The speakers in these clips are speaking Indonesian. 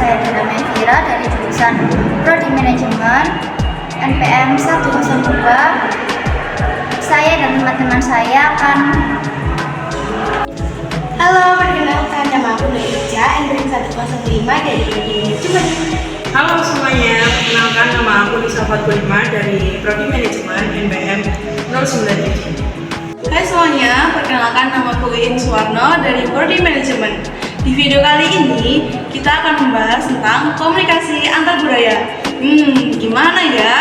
saya Dina Mevira dari jurusan Prodi Manajemen NPM 102. Saya dan teman-teman saya akan Halo, perkenalkan nama aku Nuija, NPM 105 dari Prodi Manajemen. Halo semuanya, perkenalkan nama aku Lisa Fatulima dari Prodi Manajemen NPM 097. Hai semuanya, perkenalkan nama aku Iin Suwarno dari Prodi Manajemen. Di video kali ini, kita akan membahas tentang komunikasi antar budaya. Gimana ya?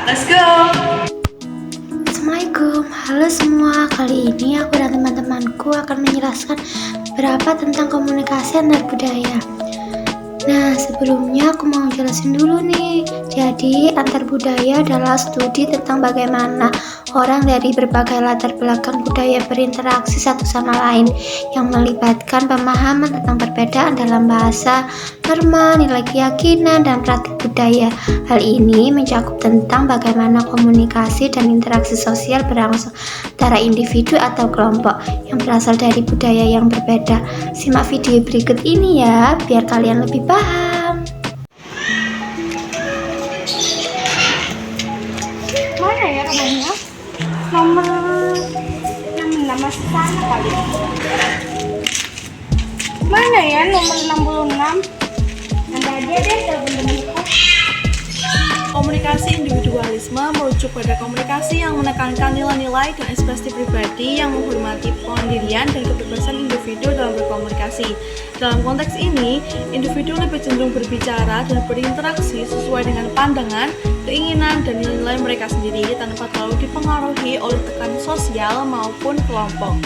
Let's go! Assalamualaikum, halo semua. Kali ini aku dan teman-temanku akan menjelaskan beberapa tentang komunikasi antar budaya. Nah, sebelumnya aku mau jelasin dulu nih. Jadi, antar budaya adalah studi tentang bagaimana orang dari berbagai latar belakang budaya berinteraksi satu sama lain yang melibatkan pemahaman tentang perbedaan dalam bahasa, norma, nilai keyakinan, dan praktik budaya. Hal ini mencakup tentang bagaimana komunikasi dan interaksi sosial berlangsung antara individu atau kelompok yang berasal dari budaya yang berbeda. Simak video berikut ini ya, biar kalian lebih paham. Mana ya rumahnya? Nomor nama sana kali. Mana ya nomor 66? Nanti aja deh teman-temanku. Komunikasi individualisme merujuk pada komunikasi yang menekankan nilai-nilai dan ekspresi pribadi yang menghormati pendirian dan kebebasan individu dalam berkomunikasi. Dalam konteks ini, individu lebih cenderung berbicara dan berinteraksi sesuai dengan pandangan, keinginan, dan nilai-nilai mereka sendiri tanpa terlalu dipengaruhi oleh tekanan sosial maupun kelompok.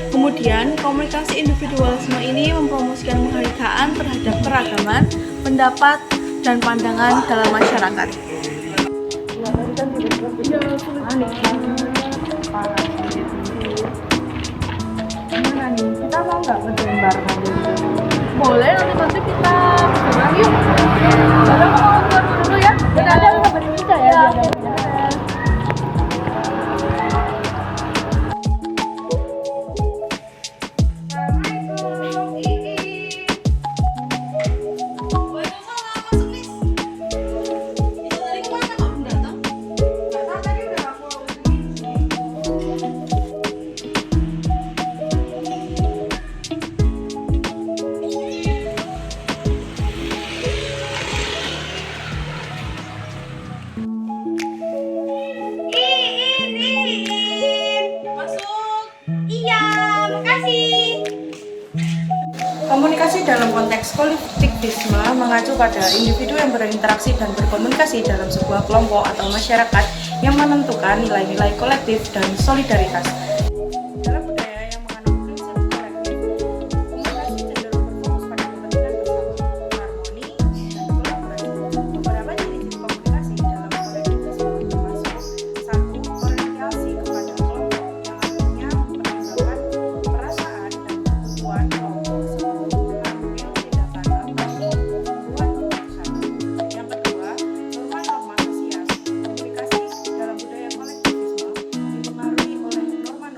Kemudian, komunikasi individualisme ini mempromosikan penghargaan terhadap keragaman, pendapat, dan pandangan dalam masyarakat. Gimana nih? Kita mau nggak ngerjain bareng aja gitu? Boleh, nanti kita bergerak yuk. Baru aku mau keluar dulu ya. Dan ada kabarin kita ya. Komunikasi dalam konteks kolektivisme mengacu pada individu yang berinteraksi dan berkomunikasi dalam sebuah kelompok atau masyarakat yang menentukan nilai-nilai kolektif dan solidaritas. Dalam budaya yang mengandung prinsip kolektif, komunikasi cenderung berfokus pada kepentingan bersama, harmoni, dan kolaborasi. Beberapa ciri-ciri komunikasi dalam kolektivisme termasuk: 1. Orientasi kepada kelompok yang artinya mempertimbangkan perasaan dan kebutuhan kelompok. Yang kedua, norma-norma sosial. Komunikasi dalam budaya kolektivisme dipengaruhi oleh norma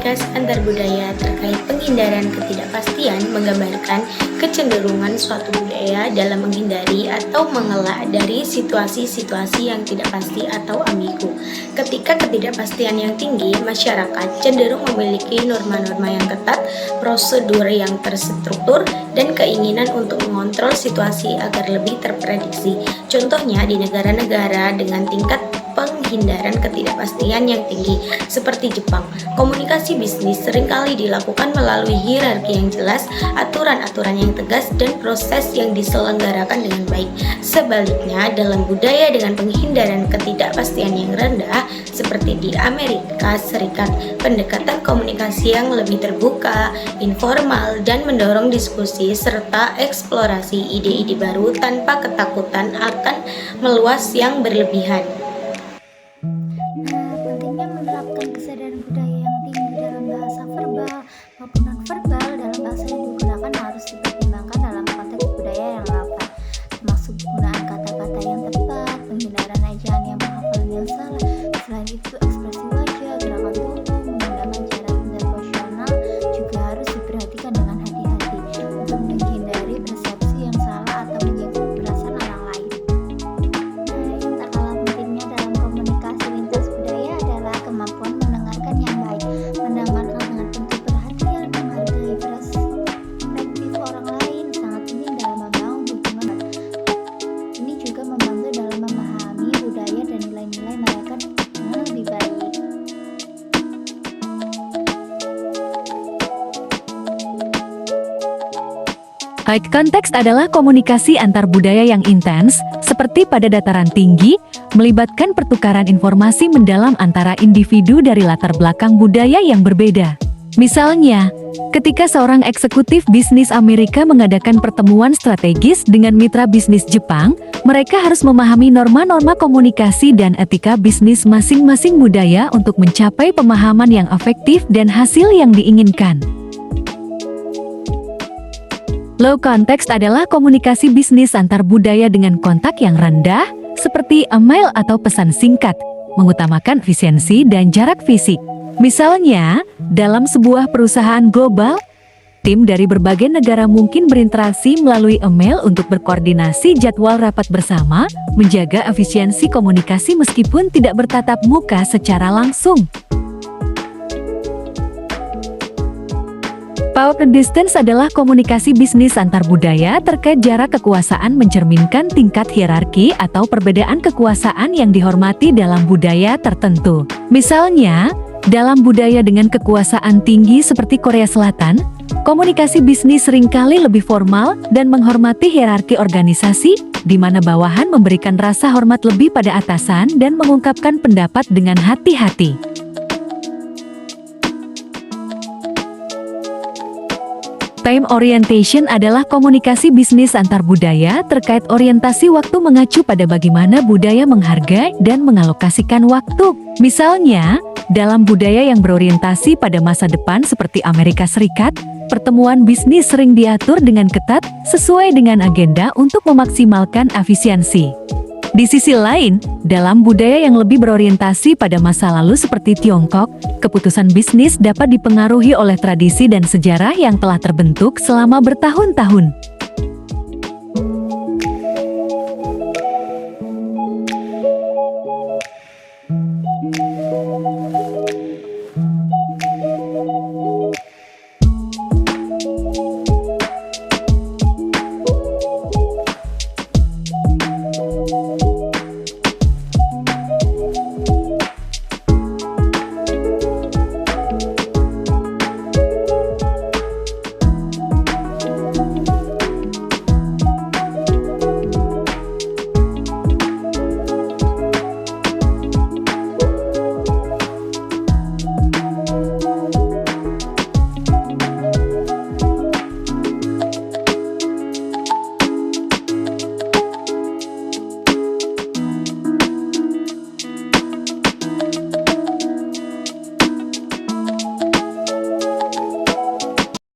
komunitas antar budaya terkait penghindaran ketidakpastian menggambarkan kecenderungan suatu budaya dalam menghindari atau mengelak dari situasi-situasi yang tidak pasti atau ambigu. Ketika ketidakpastian yang tinggi, masyarakat cenderung memiliki norma-norma yang ketat, prosedur yang terstruktur, dan keinginan untuk mengontrol situasi agar lebih terprediksi. Contohnya di negara-negara dengan tingkat penghindaran ketidakpastian yang tinggi seperti Jepang, komunikasi bisnis seringkali dilakukan melalui hierarki yang jelas, aturan-aturan yang tegas, dan proses yang diselenggarakan dengan baik. Sebaliknya, dalam budaya dengan penghindaran ketidakpastian yang rendah seperti di Amerika Serikat, pendekatan komunikasi yang lebih terbuka, informal, dan mendorong diskusi serta eksplorasi ide-ide baru tanpa ketakutan akan meluas yang berlebihan. Nah, pentingnya menerapkan kesadaran budaya yang tinggi dalam bahasa verbal maupun non-verbal dalam bahasa yang digunakan harus dipertimbangkan dalam konteks budaya yang relevan, termasuk penggunaan kata-kata yang tepat, penghindaran ejaan yang penghafalan yang salah. Selain itu, ekspresi wajah, gerakan tubuh, menggunakan cara interpersonal juga harus diperhatikan dengan hati-hati untuk menghindari persepsi yang salah atau menyinggung perasaan orang lain. Nah, yang tak kalah pentingnya dalam komunikasi lintas budaya adalah kemampuan mendengarkan yang baik, mendengarkan dengan penuh perhatian, menghargai perspektif orang lain, sangat penting dalam membangun hubungan. Ini juga membantu dalam memahami budaya dan nilai-nilai mereka dengan lebih baik. Eye context adalah komunikasi antar budaya yang intens, seperti pada dataran tinggi, melibatkan pertukaran informasi mendalam antara individu dari latar belakang budaya yang berbeda. Misalnya, ketika seorang eksekutif bisnis Amerika mengadakan pertemuan strategis dengan mitra bisnis Jepang, mereka harus memahami norma-norma komunikasi dan etika bisnis masing-masing budaya untuk mencapai pemahaman yang efektif dan hasil yang diinginkan. Low context adalah komunikasi bisnis antar budaya dengan kontak yang rendah, seperti email atau pesan singkat, mengutamakan efisiensi dan jarak fisik. Misalnya, dalam sebuah perusahaan global, tim dari berbagai negara mungkin berinteraksi melalui email untuk berkoordinasi jadwal rapat bersama, menjaga efisiensi komunikasi meskipun tidak bertatap muka secara langsung. Power distance adalah komunikasi bisnis antar budaya terkait jarak kekuasaan mencerminkan tingkat hierarki atau perbedaan kekuasaan yang dihormati dalam budaya tertentu. Misalnya, dalam budaya dengan kekuasaan tinggi seperti Korea Selatan, komunikasi bisnis seringkali lebih formal dan menghormati hierarki organisasi, di mana bawahan memberikan rasa hormat lebih pada atasan dan mengungkapkan pendapat dengan hati-hati. Time orientation adalah komunikasi bisnis antar budaya terkait orientasi waktu mengacu pada bagaimana budaya menghargai dan mengalokasikan waktu. Misalnya, dalam budaya yang berorientasi pada masa depan seperti Amerika Serikat, pertemuan bisnis sering diatur dengan ketat sesuai dengan agenda untuk memaksimalkan efisiensi. Di sisi lain, dalam budaya yang lebih berorientasi pada masa lalu seperti Tiongkok, keputusan bisnis dapat dipengaruhi oleh tradisi dan sejarah yang telah terbentuk selama bertahun-tahun.